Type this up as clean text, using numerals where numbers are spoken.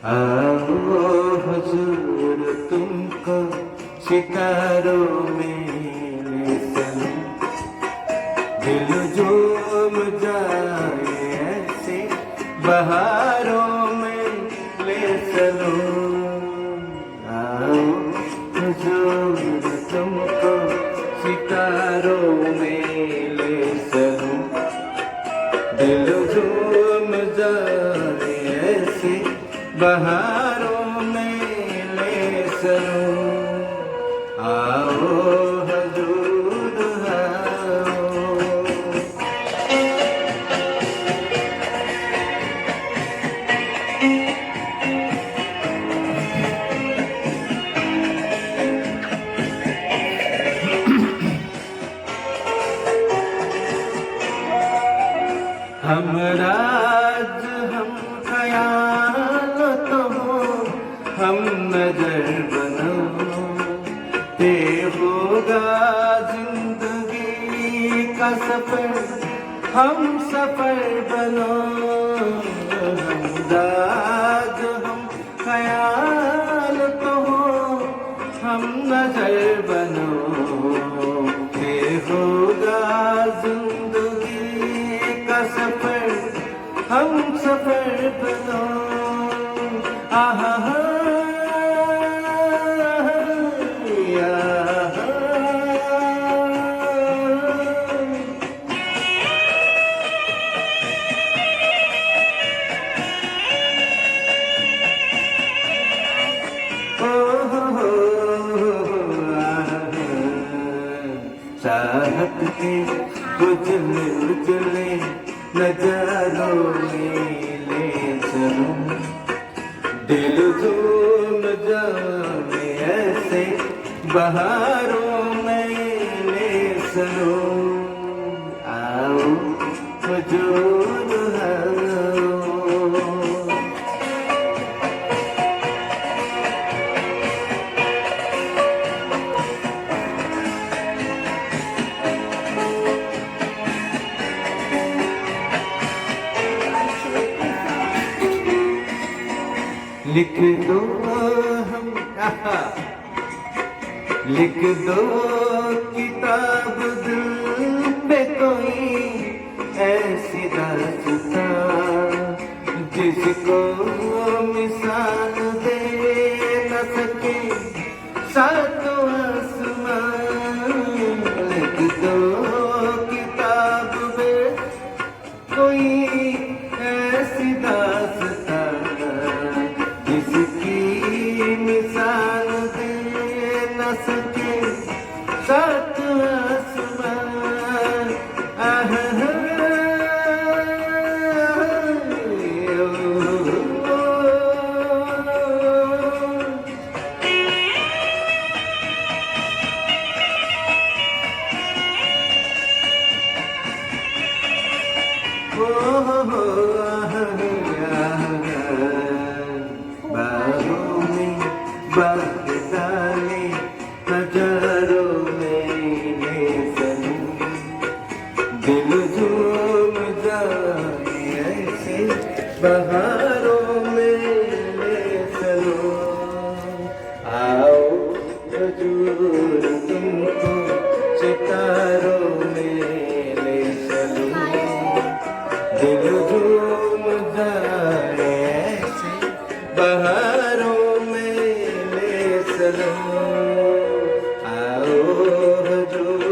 आओ हुजूर तुमको सितारों में ले चलूं, दिल झूम जाए ऐसे बहारों में ले चलूं। आओ हुजूर तुमको सितारों में ले चलूं, दिल झूम जाए ऐसे बहारों में ले चलूं। आओ हुजूर आओ। हम राज हम ख्याल तो हो, हम नजर बनो, ते होगा जिंदगी का सफर, हम सफर बनो। हम राज हम ख्याल तो हो, हम नजर बनो, ते होगा जिंदगी का सफर, हम सफर बनो। आहा चाहत के उजले उजले नजारों में ले चलूं, दिल झूम जाए ऐसे बहारों में ले चलूं। आओ हुजूर आओ। लिख दो हम लिख दो किताब दिल पे कोई ऐसी दास्तां, जिसको मिसाल दे न सके सातों आसमां। लिख दो किताब में कोई ऐसी दास्तां, जिसकी मिसाल दे न सके सात आसमान। आहा बाहों में बांध डाले नजारों में ले चलूं, दिल झूम जाए ऐसे बहारों में ले चलूं। आओ हुजूर तुमको सितारों में ले चलूं, दिल झूम जाए ऐसे बहारों में ले चलूं। आओ हुजूर